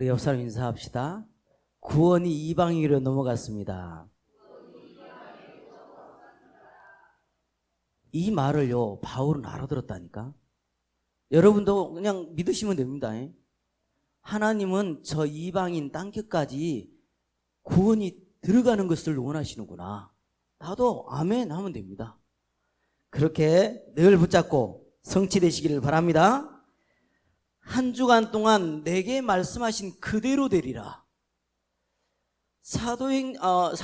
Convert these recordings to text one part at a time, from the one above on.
우리 옆 사람 인사합시다. 구원이 이방인으로 넘어갔습니다. 이 말을요, 바울은 알아들었다니까. 여러분도 그냥 믿으시면 됩니다. 하나님은 저 이방인 땅끝까지 구원이 들어가는 것을 원하시는구나. 나도 아멘 하면 됩니다. 그렇게 늘 붙잡고 성취되시기를 바랍니다. 한 주간 동안 내게 말씀하신 그대로 되리라. 사도행전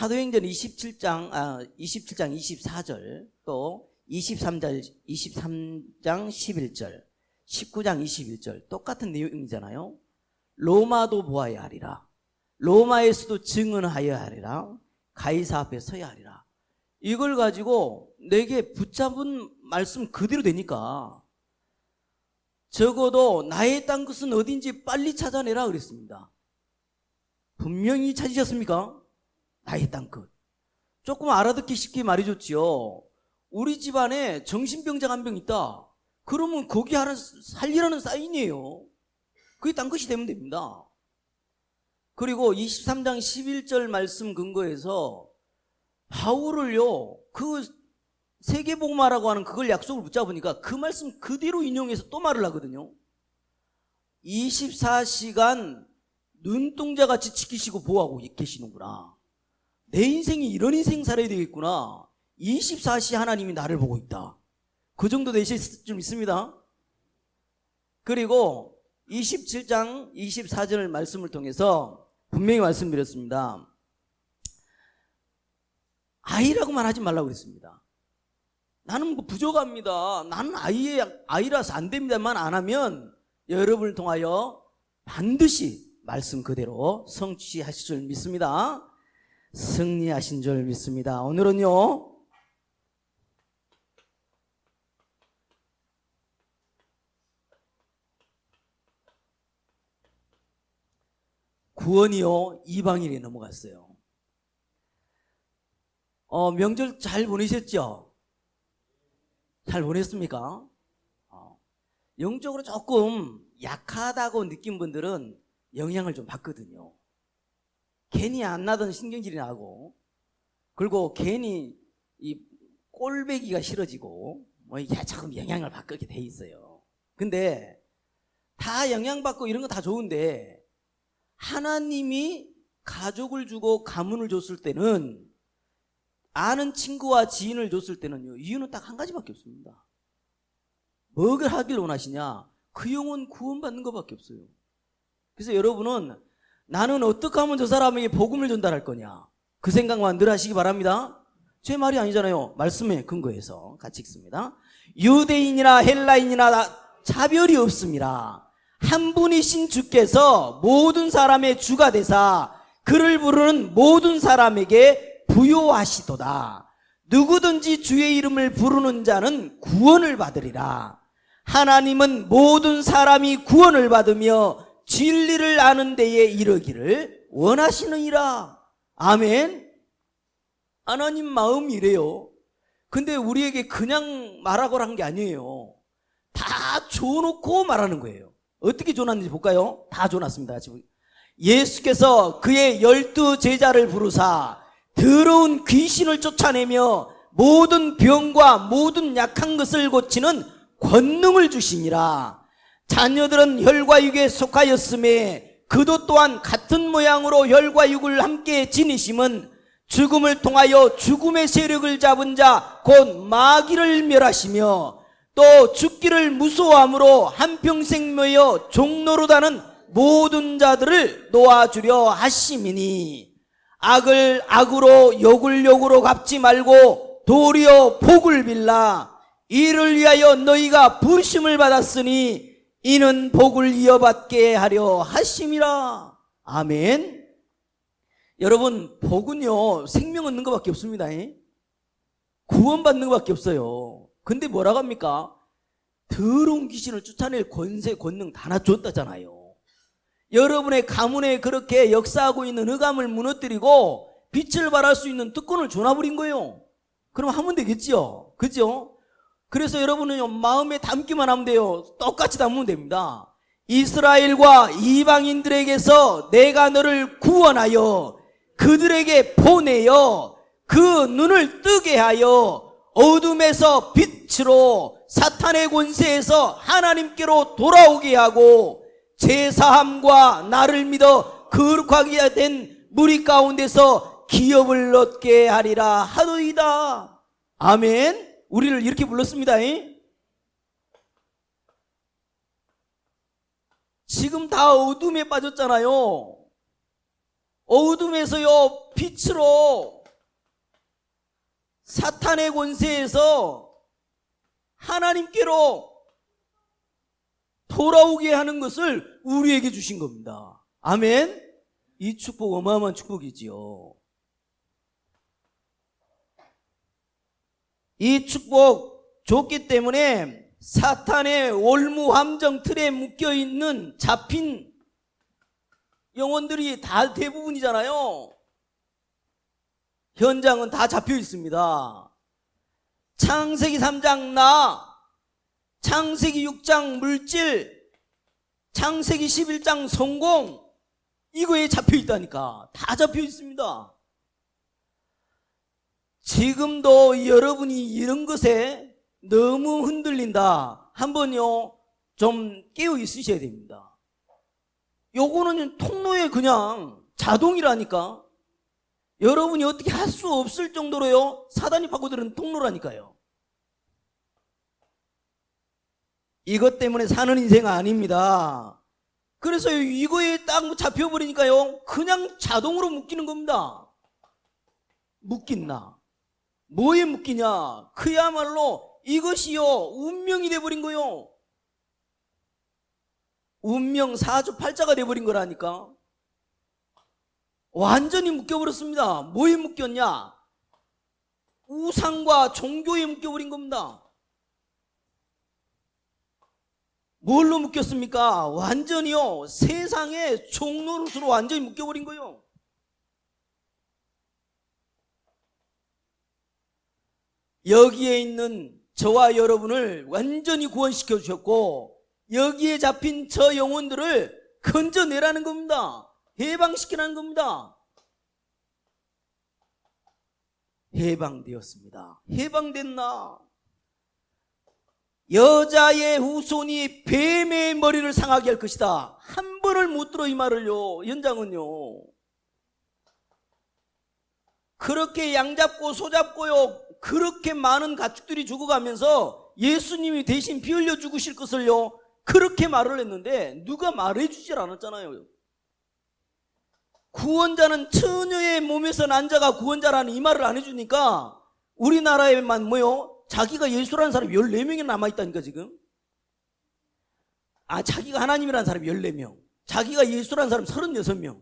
27장 24절, 또 23장 11절, 19장 21절 똑같은 내용이잖아요. 로마도 보아야 하리라. 로마에서도 증언하여야 하리라. 가이사 앞에 서야 하리라. 이걸 가지고 내게 붙잡은 말씀 그대로 되니까 적어도 나의 땅 끝은 어딘지 빨리 찾아내라 그랬습니다. 분명히 찾으셨습니까? 나의 땅 끝. 조금 알아듣기 쉽게 말해줬지요. 우리 집안에 정신병자가 한 명 있다. 그러면 거기 살리라는 사인이에요. 그게 땅 끝이 되면 됩니다. 그리고 23장 11절 말씀 근거에서 바울을요, 그 세계복음화라고 하는 그걸 약속을 붙잡으니까 그 말씀 그대로 인용해서 또 말을 하거든요. 24시간 눈동자같이 지키시고 보호하고 계시는구나. 내 인생이 이런 인생 살아야 되겠구나. 24시 하나님이 나를 보고 있다. 그 정도 되실 수 있습니다. 그리고 27장 24절 말씀을 통해서 분명히 말씀드렸습니다. 아이라고만 하지 말라고 했습니다. 나는 뭐 부족합니다. 나는 아이라서 안 됩니다만 안 하면 여러분을 통하여 반드시 말씀 그대로 성취하실 줄 믿습니다. 승리하신 줄 믿습니다. 오늘은요, 구원이요, 이방인에 넘어갔어요. 명절 잘 보내셨죠? 잘 보냈습니까? 영적으로 조금 약하다고 느낀 분들은 영향을 좀 받거든요. 괜히 안 나던 신경질이 나고, 그리고 괜히 이 꼴배기가 싫어지고, 이게 조금 영향을 받게 돼 있어요. 근데 다 영향받고 이런 거 다 좋은데, 하나님이 가족을 주고 가문을 줬을 때는, 아는 친구와 지인을 줬을 때는요, 이유는 딱 한 가지밖에 없습니다. 뭐를 하길 원하시냐? 그 영혼 구원받는 것밖에 없어요. 그래서 여러분은 나는 어떻게 하면 저 사람에게 복음을 전달할 거냐, 그 생각만 늘 하시기 바랍니다. 제 말이 아니잖아요. 말씀에 근거해서 같이 읽습니다. 유대인이나 헬라인이나 차별이 없습니다. 한 분이신 주께서 모든 사람의 주가 되사 그를 부르는 모든 사람에게 부요하시도다. 누구든지 주의 이름을 부르는 자는 구원을 받으리라. 하나님은 모든 사람이 구원을 받으며 진리를 아는 데에 이르기를 원하시느니라. 아멘. 하나님 마음이 이래요. 근데 우리에게 그냥 말하고 한 게 아니에요. 다 줘놓고 말하는 거예요. 어떻게 줘놨는지 볼까요? 다 줘놨습니다. 예수께서 그의 12 제자를 부르사 더러운 귀신을 쫓아내며 모든 병과 모든 약한 것을 고치는 권능을 주시니라. 자녀들은 혈과 육에 속하였음에 그도 또한 같은 모양으로 혈과 육을 함께 지니심은 죽음을 통하여 죽음의 세력을 잡은 자 곧 마귀를 멸하시며 또 죽기를 무서워함으로 한평생 모여 종로로 다는 모든 자들을 놓아주려 하심이니 악을 악으로 욕을 욕으로 갚지 말고 도리어 복을 빌라. 이를 위하여 너희가 부르심을 받았으니 이는 복을 이어받게 하려 하심이라. 아멘. 여러분, 복은요, 생명 얻는 것밖에 없습니다. 구원받는 것밖에 없어요. 근데 뭐라고 합니까? 더러운 귀신을 쫓아낼 권세, 권능 다 줬다잖아요. 여러분의 가문에 그렇게 역사하고 있는 흑암을 무너뜨리고 빛을 발할 수 있는 특권을 줘놔버린 거예요. 그럼 하면 되겠죠? 그죠? 그래서 여러분은 마음에 담기만 하면 돼요. 똑같이 담으면 됩니다. 이스라엘과 이방인들에게서 내가 너를 구원하여 그들에게 보내어 그 눈을 뜨게 하여 어둠에서 빛으로 사탄의 권세에서 하나님께로 돌아오게 하고 제사함과 나를 믿어 거룩하게 된 무리 가운데서 기업을 얻게 하리라 하더이다. 아멘. 우리를 이렇게 불렀습니다. 지금 다 어둠에 빠졌잖아요. 어둠에서요 빛으로 사탄의 권세에서 하나님께로 돌아오게 하는 것을 우리에게 주신 겁니다. 아멘. 이 축복 어마어마한 축복이지요. 이 축복 줬기 때문에 사탄의 올무함정 틀에 묶여있는 잡힌 영혼들이 다 대부분이잖아요. 현장은 다 잡혀 있습니다. 창세기 3장 나, 창세기 6장 물질, 창세기 11장 성공, 이거에 잡혀 있다니까. 다 잡혀 있습니다. 지금도 여러분이 이런 것에 너무 흔들린다. 한번요 좀 깨어 있으셔야 됩니다. 요거는 통로에 그냥 자동이라니까. 여러분이 어떻게 할 수 없을 정도로요 사단이 파고드는 통로라니까요. 이것 때문에 사는 인생 아닙니다. 그래서 이거에 딱 잡혀버리니까요 그냥 자동으로 묶이는 겁니다. 묶인다. 뭐에 묶이냐? 그야말로 이것이요 운명이 돼버린 거요. 운명 사주팔자가 돼버린 거라니까. 완전히 묶여버렸습니다. 뭐에 묶였냐? 우상과 종교에 묶여버린 겁니다. 뭘로 묶였습니까? 완전히요 세상의 종노릇으로 완전히 묶여버린 거예요. 여기에 있는 저와 여러분을 완전히 구원시켜 주셨고 여기에 잡힌 저 영혼들을 건져내라는 겁니다. 해방시키라는 겁니다. 해방되었습니다. 해방됐나? 여자의 후손이 뱀의 머리를 상하게 할 것이다. 한 번을 못 들어 이 말을요. 현장은요. 그렇게 양잡고 소잡고요 그렇게 많은 가축들이 죽어가면서 예수님이 대신 피 흘려 죽으실 것을요 그렇게 말을 했는데 누가 말해주질 않았잖아요. 구원자는 처녀의 몸에서 난 자가 구원자라는 이 말을 안 해주니까 우리나라에만 뭐요? 자기가 예수라는 사람이 14명이 남아있다니까 지금. 자기가 하나님이라는 사람이 14명, 자기가 예수라는 사람이 36명.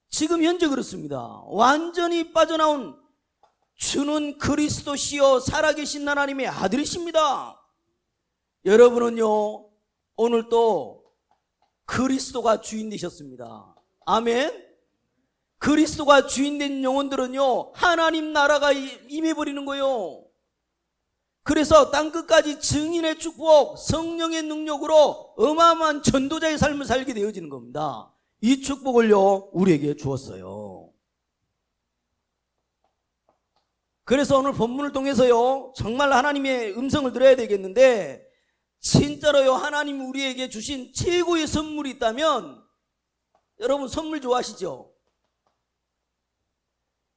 지금 현재 그렇습니다. 완전히 빠져나온 주는 그리스도시요 살아계신 하나님의 아들이십니다. 여러분은요 오늘 또 그리스도가 주인 되셨습니다. 아멘. 그리스도가 주인 된 영혼들은요 하나님 나라가 임해버리는 거예요. 그래서 땅끝까지 증인의 축복, 성령의 능력으로 어마어마한 전도자의 삶을 살게 되어지는 겁니다. 이 축복을요 우리에게 주었어요. 그래서 오늘 본문을 통해서요 정말 하나님의 음성을 들어야 되겠는데, 진짜로요 하나님 우리에게 주신 최고의 선물이 있다면, 여러분 선물 좋아하시죠?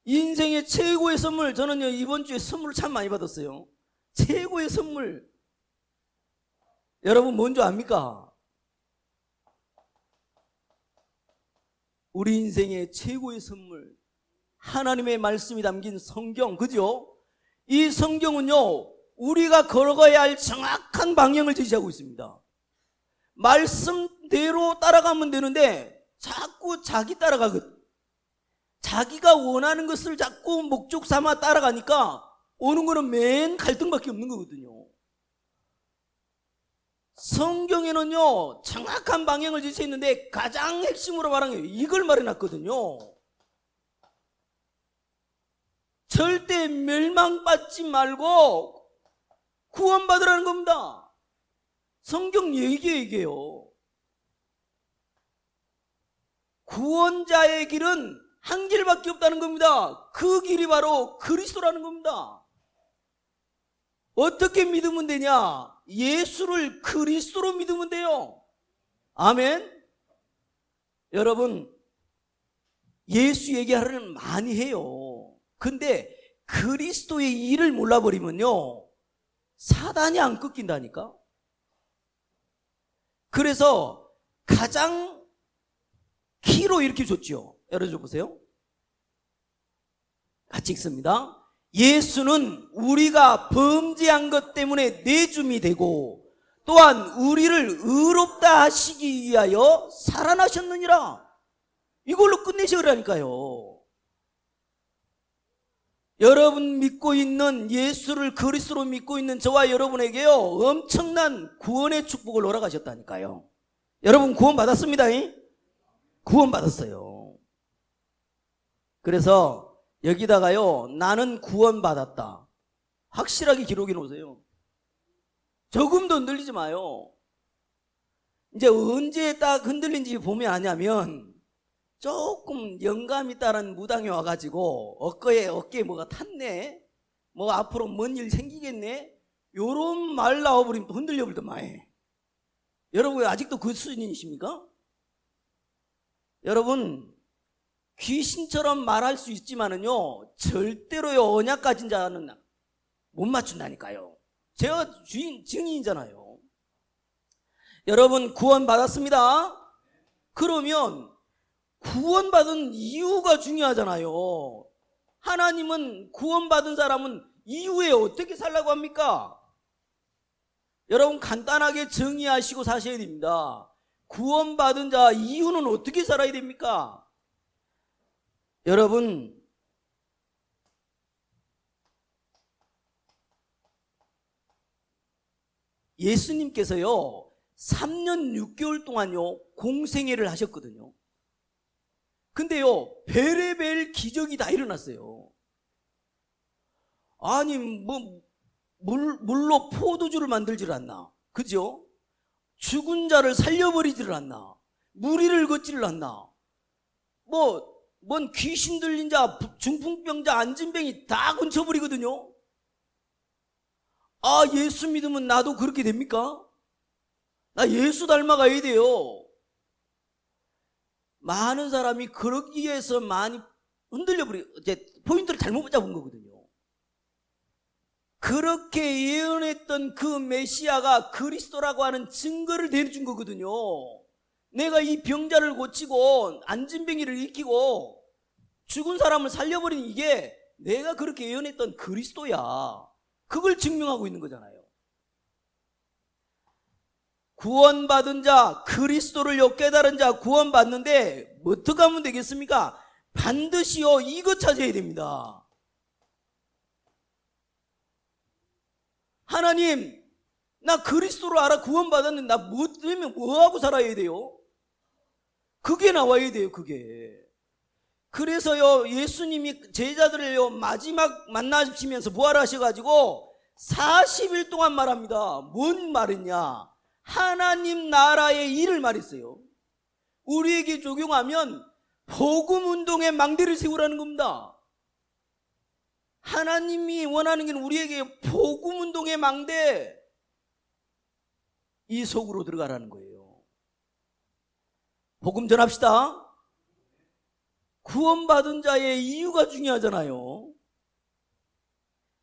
인생의 최고의 선물, 저는요 이번 주에 선물을 참 많이 받았어요. 최고의 선물, 여러분 뭔지 압니까? 우리 인생의 최고의 선물, 하나님의 말씀이 담긴 성경, 그죠? 이 성경은요 우리가 걸어가야 할 정확한 방향을 제시하고 있습니다. 말씀대로 따라가면 되는데 자꾸 자기 따라가거든. 자기가 원하는 것을 자꾸 목적 삼아 따라가니까 오는 거는 맨 갈등밖에 없는 거거든요. 성경에는요 정확한 방향을 제시했는데 가장 핵심으로 말한 게 이걸 말해놨거든요. 절대 멸망받지 말고 구원받으라는 겁니다. 성경 얘기예요. 구원자의 길은 한 길밖에 없다는 겁니다. 그 길이 바로 그리스도라는 겁니다. 어떻게 믿으면 되냐? 예수를 그리스도로 믿으면 돼요. 아멘. 여러분, 예수 얘기하려면 많이 해요. 근데 그리스도의 일을 몰라버리면요, 사단이 안 꺾인다니까. 그래서 가장 키로 이렇게 줬죠. 열어줘 보세요. 같이 읽습니다. 예수는 우리가 범죄한 것 때문에 내줌이 되고 또한 우리를 의롭다 하시기 위하여 살아나셨느니라. 이걸로 끝내시라니까요. 여러분 믿고 있는 예수를 그리스도로 믿고 있는 저와 여러분에게요, 엄청난 구원의 축복을 허락하셨다니까요. 여러분 구원 받았습니다. 구원 받았어요. 그래서 여기다가요, 나는 구원 받았다 확실하게 기록해 놓으세요. 조금도 흔들리지 마요. 이제 언제 딱 흔들린지 보면 아냐면, 조금 영감 있다는 무당이 와가지고 어깨에 뭐가 탔네, 뭐 앞으로 뭔 일 생기겠네, 요런 말 나와버리면 또 흔들려버리더만. 여러분 아직도 그 수준이십니까? 여러분 귀신처럼 말할 수 있지만은요, 절대로요 언약 가진 자는 못 맞춘다니까요. 제가 증인이잖아요. 여러분 구원 받았습니다. 그러면 구원받은 이유가 중요하잖아요. 하나님은 구원받은 사람은 이후에 어떻게 살라고 합니까? 여러분 간단하게 정의하시고 사셔야 됩니다. 구원받은 자 이후는 어떻게 살아야 됩니까? 여러분 예수님께서요 3년 6개월 동안요 공생애를 하셨거든요. 근데요 베레벨 기적이 다 일어났어요. 아니 뭐 물로 포도주를 만들지를 않나, 그죠? 죽은 자를 살려버리지를 않나, 무리를 걷지를 않나, 뭔 귀신 들린 자, 중풍병자, 안진병이 다 건쳐버리거든요. 아, 예수 믿으면 나도 그렇게 됩니까? 나 예수 닮아가야 돼요. 많은 사람이 그러기 위해서 많이 이제 포인트를 잘못 잡은 거거든요. 그렇게 예언했던 그 메시아가 그리스도라고 하는 증거를 대준 거거든요. 내가 이 병자를 고치고 안진병이를 일으키고 죽은 사람을 살려버린 이게 내가 그렇게 예언했던 그리스도야. 그걸 증명하고 있는 거잖아요. 구원받은 자, 그리스도를 깨달은 자 구원받는데 어떻게 하면 되겠습니까? 반드시요 이거 찾아야 됩니다. 하나님, 나 그리스도를 알아 구원받았는데 나 뭐하고 살아야 돼요? 그게 나와야 돼요. 그게. 그래서요 예수님이 제자들을요 마지막 만나시면서 부활하셔가지고 40일 동안 말합니다. 뭔 말이냐? 하나님 나라의 일을 말했어요. 우리에게 적용하면 복음운동의 망대를 세우라는 겁니다. 하나님이 원하는 게 우리에게 복음운동의 망대, 이 속으로 들어가라는 거예요. 복음 전합시다. 구원받은 자의 이유가 중요하잖아요.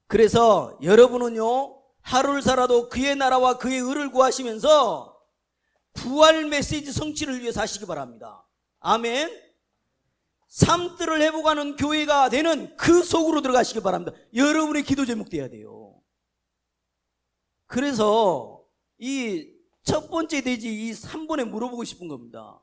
그래서 여러분은요 하루를 살아도 그의 나라와 그의 의를 구하시면서 부활 메시지 성취를 위해 사시기 바랍니다. 아멘. 삶들을 회복하는 교회가 되는 그 속으로 들어가시기 바랍니다. 여러분의 기도 제목 돼야 돼요. 그래서 이 첫 번째 대지 이 3번에 물어보고 싶은 겁니다.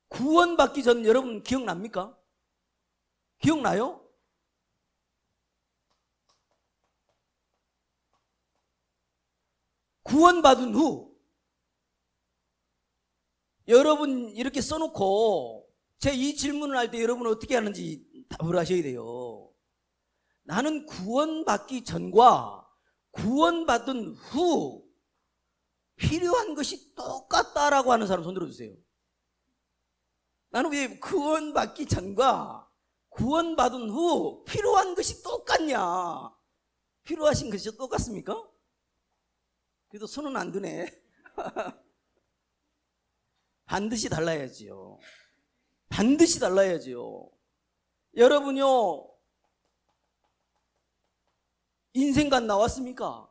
구원받기 전 여러분 기억납니까? 기억나요? 구원받은 후 여러분 이렇게 써놓고 제 이 질문을 할 때 여러분은 어떻게 하는지 답을 하셔야 돼요. 나는 구원받기 전과 구원받은 후 필요한 것이 똑같다라고 하는 사람 손 들어주세요. 나는 왜 구원받기 전과 구원받은 후 필요한 것이 똑같냐? 필요하신 것이 똑같습니까? 그래도 손은 안 드네. 반드시 달라야지요. 반드시 달라야지요. 여러분요, 인생관 나왔습니까?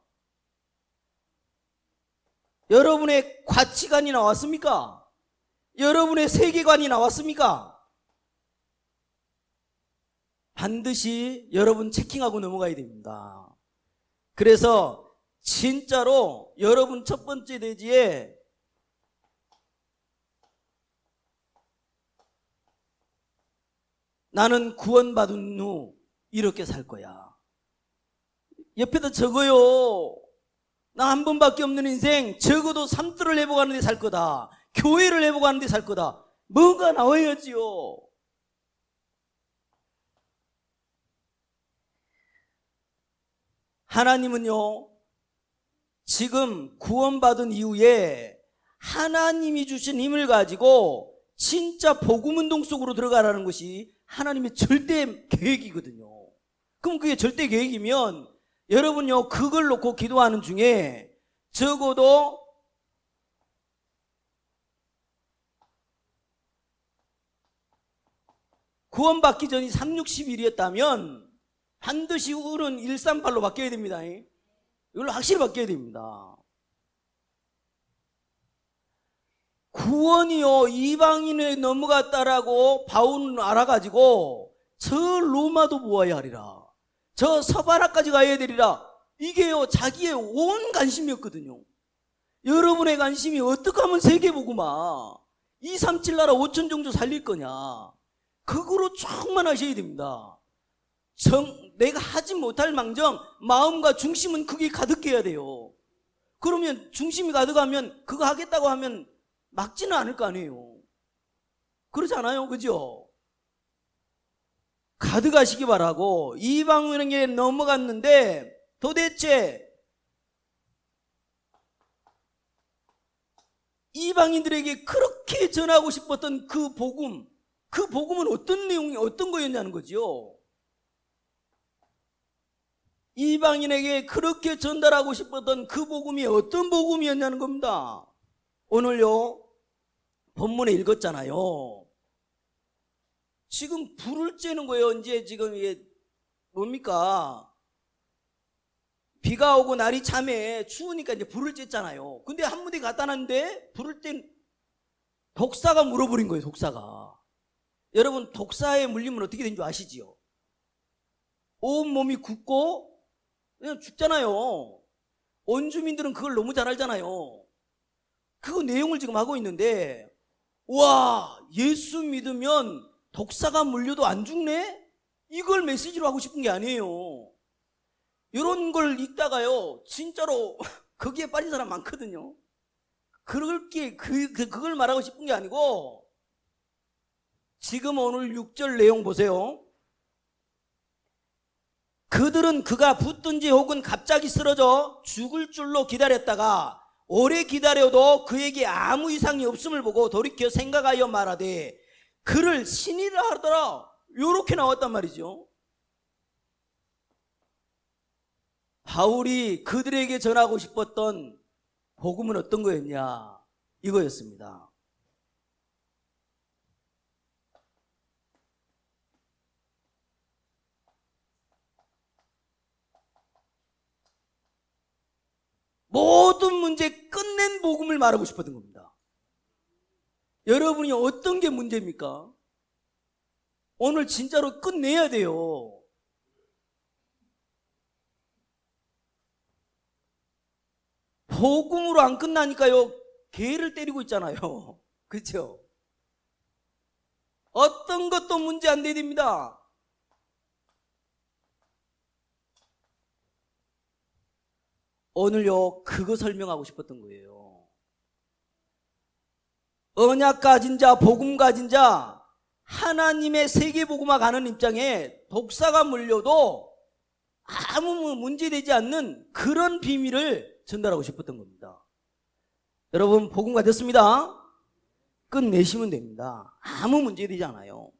여러분의 가치관이 나왔습니까? 여러분의 세계관이 나왔습니까? 반드시 여러분 체킹하고 넘어가야 됩니다. 그래서 진짜로 여러분 첫 번째 대지에 나는 구원받은 후 이렇게 살 거야. 옆에다 적어요. 나 한 번밖에 없는 인생 적어도 삶들을 회복하는 데 살 거다. 교회를 회복하는 데 살 거다. 뭔가 나와야지요. 하나님은요, 지금 구원받은 이후에 하나님이 주신 힘을 가지고 진짜 복음운동 속으로 들어가라는 것이 하나님의 절대 계획이거든요. 그럼 그게 절대 계획이면 여러분요, 그걸 놓고 기도하는 중에 적어도 구원받기 전이 360일이었다면 반드시 후는 138로 바뀌어야 됩니다. 이걸로 확실히 바뀌어야 됩니다. 구원이요, 이방인에 넘어갔다라고 바울은 알아가지고 저 로마도 보아야 하리라, 저 서바라까지 가야 되리라, 이게요 자기의 온 관심이었거든요. 여러분의 관심이 어떻게 하면 세계보고마 237 나라 5천 종족 살릴 거냐, 그거로 충만하셔야 됩니다. 내가 하지 못할 망정 마음과 중심은 그게 가득해야 돼요. 그러면 중심이 가득하면 그거 하겠다고 하면 막지는 않을 거 아니에요. 그렇지 않아요? 그죠? 가득하시기 바라고. 이방인에게 넘어갔는데 도대체 이방인들에게 그렇게 전하고 싶었던 그 복음은 어떤 내용이 어떤 거였냐는 거지요. 이방인에게 그렇게 전달하고 싶었던 그 복음이 어떤 복음이었냐는 겁니다. 오늘요 본문에 읽었잖아요. 지금 불을 쬐는 거예요. 이제 지금 이게 뭡니까? 비가 오고 날이 참에 추우니까 이제 불을 쬐잖아요. 근데 한 무대 갖다 놨는데 불을 쬐 독사가 물어버린 거예요. 독사가. 여러분, 독사에 물리면 어떻게 되는 줄 아시지요? 온 몸이 굳고 그냥 죽잖아요. 원주민들은 그걸 너무 잘 알잖아요. 그 내용을 지금 하고 있는데, 와, 예수 믿으면 독사가 물려도 안 죽네? 이걸 메시지로 하고 싶은 게 아니에요. 이런 걸 읽다가요 진짜로 거기에 빠진 사람 많거든요. 그걸 말하고 싶은 게 아니고, 지금 오늘 6절 내용 보세요. 그들은 그가 붙든지 혹은 갑자기 쓰러져 죽을 줄로 기다렸다가 오래 기다려도 그에게 아무 이상이 없음을 보고 돌이켜 생각하여 말하되 그를 신이라 하더라. 이렇게 나왔단 말이죠. 바울이 그들에게 전하고 싶었던 복음은 어떤 거였냐? 이거였습니다. 모든 문제 끝낸 복음을 말하고 싶었던 겁니다. 여러분이 어떤 게 문제입니까? 오늘 진짜로 끝내야 돼요. 복음으로 안 끝나니까요 개를 때리고 있잖아요. 그렇죠? 어떤 것도 문제 안 돼야 됩니다. 오늘요 그거 설명하고 싶었던 거예요. 언약 가진 자, 복음 가진 자, 하나님의 세계복음화 가는 입장에 독사가 물려도 아무 문제되지 않는 그런 비밀을 전달하고 싶었던 겁니다. 여러분 복음화 됐습니다. 끝내시면 됩니다. 아무 문제 되지 않아요.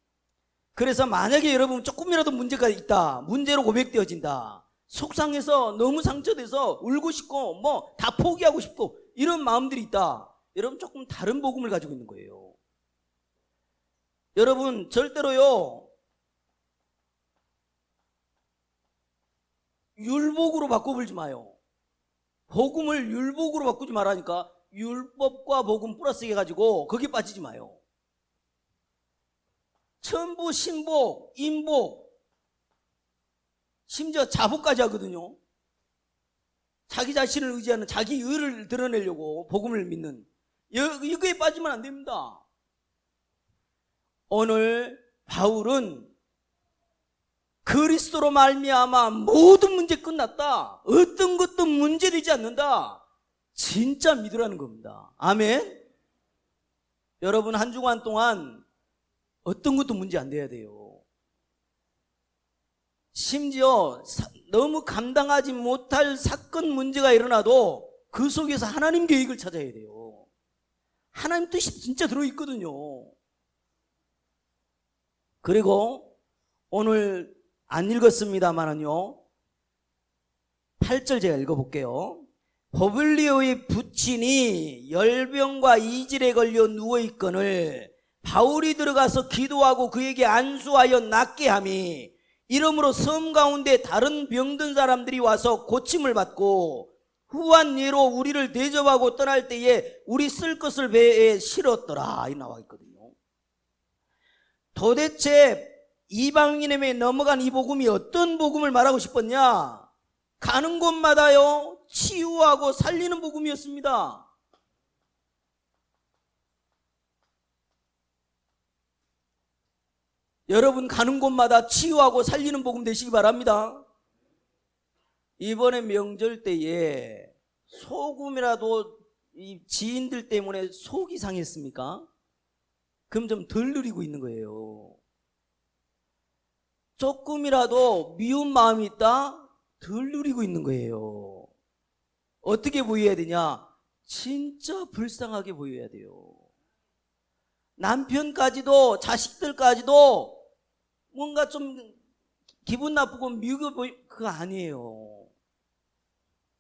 그래서 만약에 여러분 조금이라도 문제가 있다, 문제로 고백되어진다, 속상해서 너무 상처돼서 울고 싶고 뭐 다 포기하고 싶고 이런 마음들이 있다, 여러분 조금 다른 복음을 가지고 있는 거예요. 여러분 절대로요 율법으로 바꿔버리지 마요. 복음을 율법으로 바꾸지 말라니까. 율법과 복음 플러스 해가지고 거기 빠지지 마요. 천부, 신복, 인복, 심지어 자복까지 하거든요. 자기 자신을 의지하는, 자기 의를 드러내려고 복음을 믿는, 이거에 빠지면 안 됩니다. 오늘 바울은 그리스도로 말미암아 모든 문제 끝났다, 어떤 것도 문제되지 않는다, 진짜 믿으라는 겁니다. 아멘. 여러분 한 주간 동안 어떤 것도 문제 안 돼야 돼요. 심지어 너무 감당하지 못할 사건 문제가 일어나도 그 속에서 하나님 계획을 찾아야 돼요. 하나님 뜻이 진짜 들어있거든요. 그리고 오늘 안 읽었습니다만은요 8절 제가 읽어볼게요. 버블리오의 부친이 열병과 이질에 걸려 누워있거늘 바울이 들어가서 기도하고 그에게 안수하여 낫게 하미, 이러므로 섬 가운데 다른 병든 사람들이 와서 고침을 받고 후한 예로 우리를 대접하고 떠날 때에 우리 쓸 것을 배에 실었더라, 이 나와 있거든요. 도대체 이방인에게 넘어간 이 복음이 어떤 복음을 말하고 싶었냐? 가는 곳마다요 치유하고 살리는 복음이었습니다. 여러분 가는 곳마다 치유하고 살리는 복음 되시기 바랍니다. 이번에 명절 때에 소금이라도 이 지인들 때문에 속이 상했습니까? 그럼 좀 덜 누리고 있는 거예요. 조금이라도 미운 마음이 있다? 덜 누리고 있는 거예요. 어떻게 보여야 되냐? 진짜 불쌍하게 보여야 돼요. 남편까지도 자식들까지도 뭔가 좀 기분 나쁘고 미우게 그거 아니에요.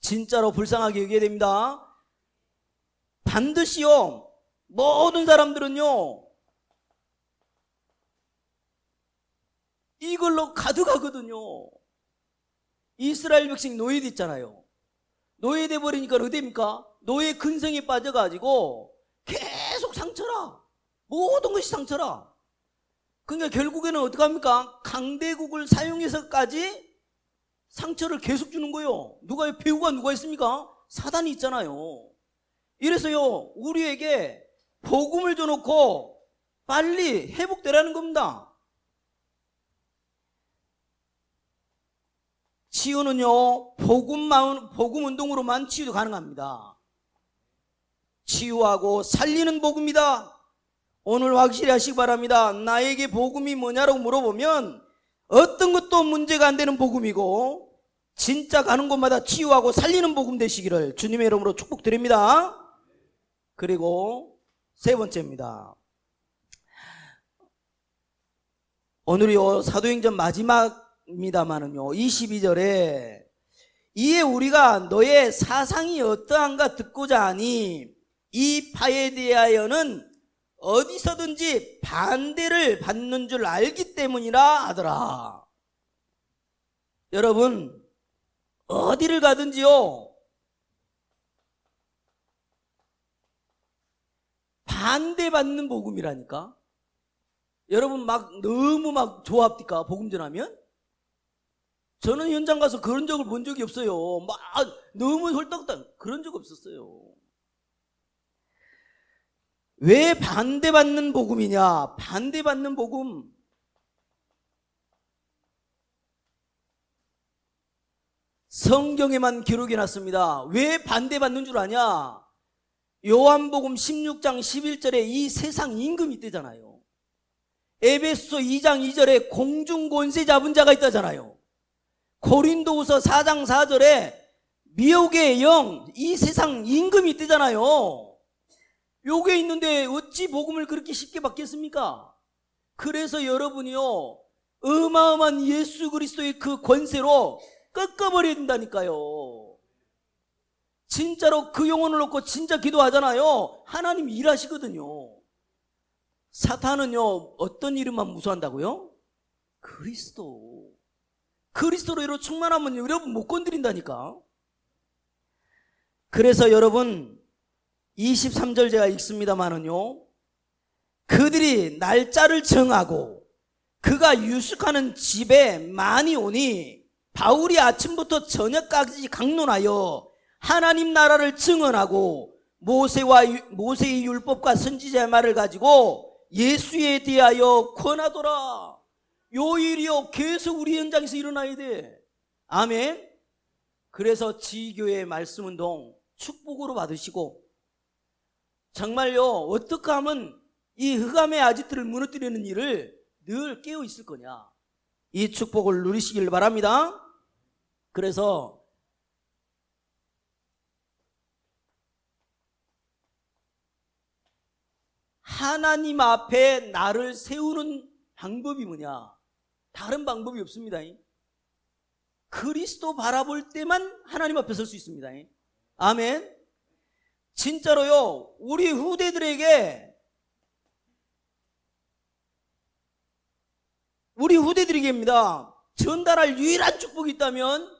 진짜로 불쌍하게 여겨야 됩니다. 반드시요 모든 사람들은요 이걸로 가득하거든요. 이스라엘 백성 노예됐잖아요. 노예돼 버리니까 어디입니까? 노예 근성에 빠져가지고 계속 상처라, 모든 것이 상처라. 그러니까 결국에는 어떡합니까? 강대국을 사용해서까지 상처를 계속 주는 거예요. 배우가 누가 있습니까? 사단이 있잖아요. 이래서요 우리에게 복음을 줘놓고 빨리 회복되라는 겁니다. 치유는요 복음 운동으로만 치유도 가능합니다. 치유하고 살리는 복음이다. 오늘 확실히 하시기 바랍니다. 나에게 복음이 뭐냐라고 물어보면 어떤 것도 문제가 안 되는 복음이고 진짜 가는 곳마다 치유하고 살리는 복음 되시기를 주님의 이름으로 축복드립니다. 그리고 세 번째입니다. 오늘이요 사도행전 마지막입니다만은요 22절에 이에 우리가 너의 사상이 어떠한가 듣고자 하니 이 파에 대하여는 어디서든지 반대를 받는 줄 알기 때문이라 하더라. 여러분 어디를 가든지요 반대받는 복음이라니까. 여러분 너무 좋아합니까? 복음 전하면? 저는 현장 가서 그런 적을 본 적이 없어요. 너무 홀딱홀딱 그런 적 없었어요. 왜 반대받는 복음이냐? 반대받는 복음, 성경에만 기록해 놨습니다. 왜 반대받는 줄 아냐? 요한복음 16장 11절에 이 세상 임금이 있대잖아요. 에베소 2장 2절에 공중권세 잡은 자가 있다잖아요. 고린도후서 4장 4절에 미혹의 영, 이 세상 임금이 있대잖아요. 요게 있는데 어찌 복음을 그렇게 쉽게 받겠습니까? 그래서 여러분이요, 어마어마한 예수 그리스도의 그 권세로 꺾어버려야 된다니까요. 진짜로 그 영혼을 놓고 진짜 기도하잖아요. 하나님 일하시거든요. 사탄은요, 어떤 이름만 무서워한다고요? 그리스도. 그리스도로 충만하면 여러분 못 건드린다니까. 그래서 여러분 23절 제가 읽습니다마는요, 그들이 날짜를 정하고 그가 유숙하는 집에 많이 오니 바울이 아침부터 저녁까지 강론하여 하나님 나라를 증언하고 모세의 율법과 선지자의 말을 가지고 예수에 대하여 권하더라. 요 일이요 계속 우리 현장에서 일어나야 돼. 아멘. 그래서 지교의 말씀운동 축복으로 받으시고, 정말요 어떻게 하면 이 흑암의 아지트를 무너뜨리는 일을 늘 깨어 있을 거냐, 이 축복을 누리시길 바랍니다. 그래서 하나님 앞에 나를 세우는 방법이 뭐냐? 다른 방법이 없습니다. 그리스도 바라볼 때만 하나님 앞에 설 수 있습니다. 아멘. 진짜로요, 우리 후대들에게입니다, 전달할 유일한 축복이 있다면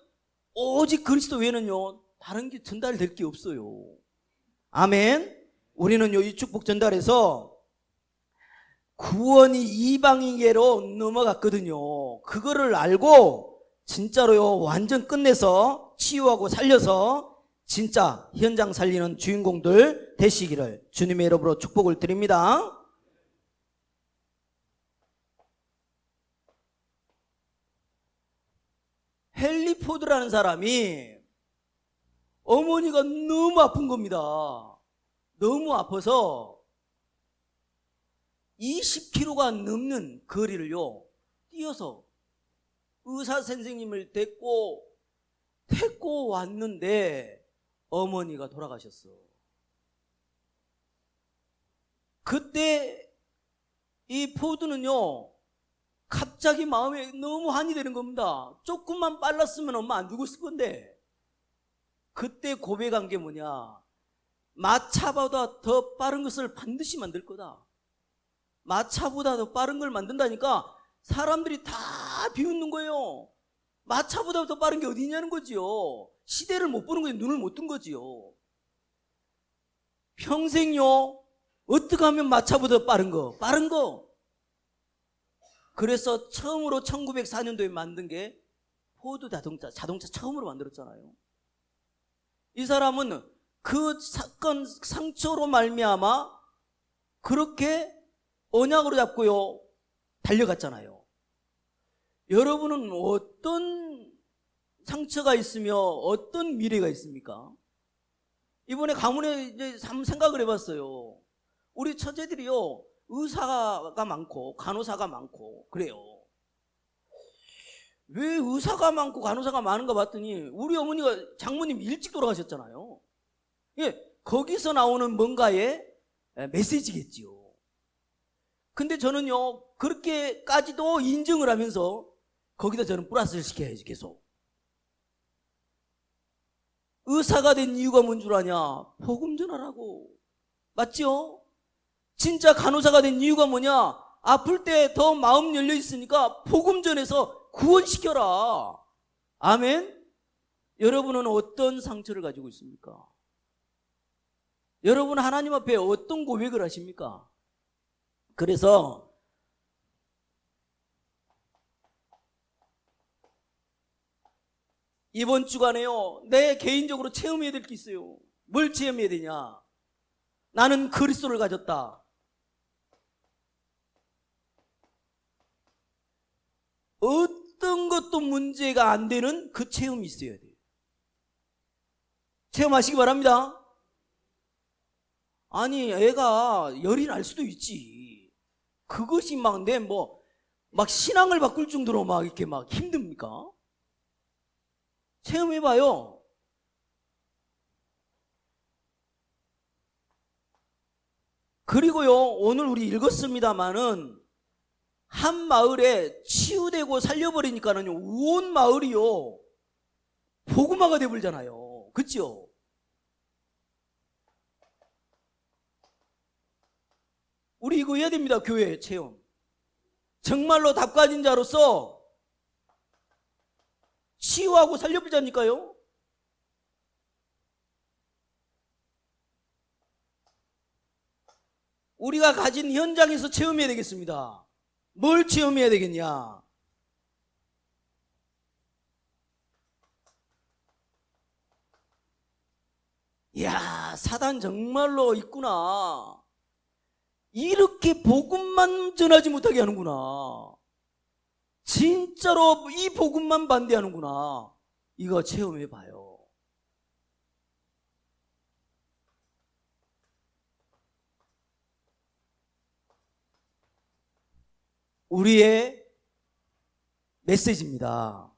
오직 그리스도 외에는요 다른 게 전달될 게 없어요. 아멘. 우리는요 이 축복 전달해서 구원이 이방인에게로 넘어갔거든요. 그거를 알고 진짜로요 완전 끝내서 치유하고 살려서 진짜 현장 살리는 주인공들 되시기를 주님의 이름으로 축복을 드립니다. 헨리 포드라는 사람이 어머니가 너무 아픈 겁니다. 너무 아파서 20km가 넘는 거리를요 뛰어서 의사 선생님을 데리고 왔는데 어머니가 돌아가셨어. 그때 이 포드는요 갑자기 마음에 너무 한이 되는 겁니다. 조금만 빨랐으면 엄마 안 죽었을 건데. 그때 고백한 게 뭐냐, 마차보다 더 빠른 것을 반드시 만들 거다. 마차보다 더 빠른 걸 만든다니까 사람들이 다 비웃는 거예요. 마차보다 더 빠른 게 어디 있냐는 거지요. 시대를 못 보는 거지, 눈을 못 뜬 거지요. 평생요 어떻게 하면 마차보다 빠른 거. 그래서 처음으로 1904년도에 만든 게 포드 자동차 처음으로 만들었잖아요. 이 사람은 그 사건 상처로 말미암아 그렇게 언약으로 잡고요 달려갔잖아요. 여러분은 어떤 상처가 있으며 어떤 미래가 있습니까? 이번에 가문에 이제 한번 생각을 해봤어요. 우리 처제들이요 의사가 많고 간호사가 많고 그래요. 왜 의사가 많고 간호사가 많은가 봤더니 우리 어머니가 장모님 일찍 돌아가셨잖아요. 예, 거기서 나오는 뭔가의 메시지겠지요. 근데 저는요 그렇게까지도 인정을 하면서 거기다 저는 플러스를 시켜야지. 계속 의사가 된 이유가 뭔 줄 아냐? 복음 전하라고. 맞죠? 진짜 간호사가 된 이유가 뭐냐? 아플 때 더 마음 열려 있으니까 복음 전해서 구원시켜라. 아멘. 여러분은 어떤 상처를 가지고 있습니까? 여러분 하나님 앞에 어떤 고백을 하십니까? 그래서 이번 주간에요 내 개인적으로 체험해야 될 게 있어요. 뭘 체험해야 되냐? 나는 그리스도를 가졌다. 어떤 것도 문제가 안 되는 그 체험이 있어야 돼요. 체험하시기 바랍니다. 아니 애가 열이 날 수도 있지. 그것이 막 내 막 신앙을 바꿀 정도로 막 이렇게 막 힘듭니까? 체험해봐요. 그리고요, 오늘 우리 읽었습니다마는 한 마을에 치유되고 살려버리니까는요, 온 마을이요, 복음화가 돼버리잖아요. 그렇죠? 우리 이거 해야 됩니다. 교회 체험. 정말로 답 가진 자로서 치유하고 살려보자니까요. 우리가 가진 현장에서 체험해야 되겠습니다. 뭘 체험해야 되겠냐? 이야, 사단 정말로 있구나. 이렇게 복음만 전하지 못하게 하는구나. 진짜로 이 복음만 반대하는구나. 이거 체험해봐요. 우리의 메시지입니다.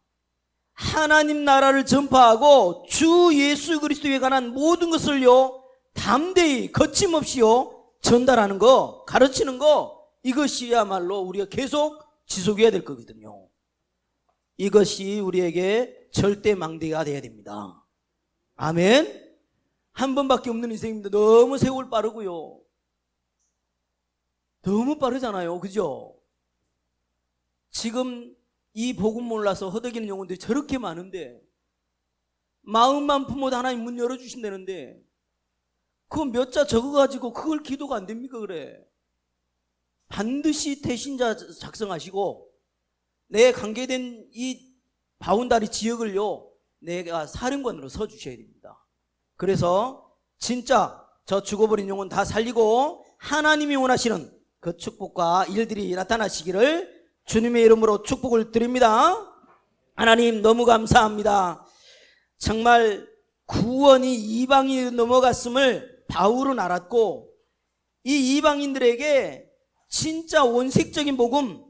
하나님 나라를 전파하고 주 예수 그리스도에 관한 모든 것을요, 담대히 거침없이요 전달하는 거, 가르치는 거, 이것이야말로 우리가 계속 지속해야 될 거거든요. 이것이 우리에게 절대 망대가 돼야 됩니다. 아멘. 한 번밖에 없는 인생입니다. 너무 세월 빠르고요, 너무 빠르잖아요. 그죠? 지금 이 복음 몰라서 허덕이는 영혼들이 저렇게 많은데, 마음만 품어도 하나님 문 열어주신다는데, 그거 몇 자 적어가지고 그걸 기도가 안 됩니까? 그래. 반드시 태신자 작성하시고, 내 관계된 이 바운다리 지역을요, 내가 사령관으로 서주셔야 됩니다. 그래서 진짜 저 죽어버린 영혼 다 살리고 하나님이 원하시는 그 축복과 일들이 나타나시기를 주님의 이름으로 축복을 드립니다. 하나님 너무 감사합니다. 정말 구원이 이방인으로 넘어갔음을 바울은 알았고, 이 이방인들에게 진짜 원색적인 복음,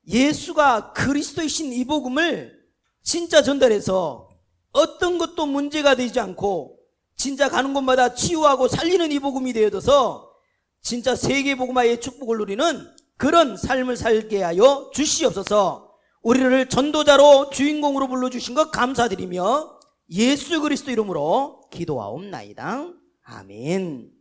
예수가 그리스도이신 이 복음을 진짜 전달해서 어떤 것도 문제가 되지 않고 진짜 가는 곳마다 치유하고 살리는 이 복음이 되어져서 진짜 세계 복음화의 축복을 누리는 그런 삶을 살게 하여 주시옵소서. 우리를 전도자로 주인공으로 불러주신 것 감사드리며 예수 그리스도 이름으로 기도하옵나이다. 아멘.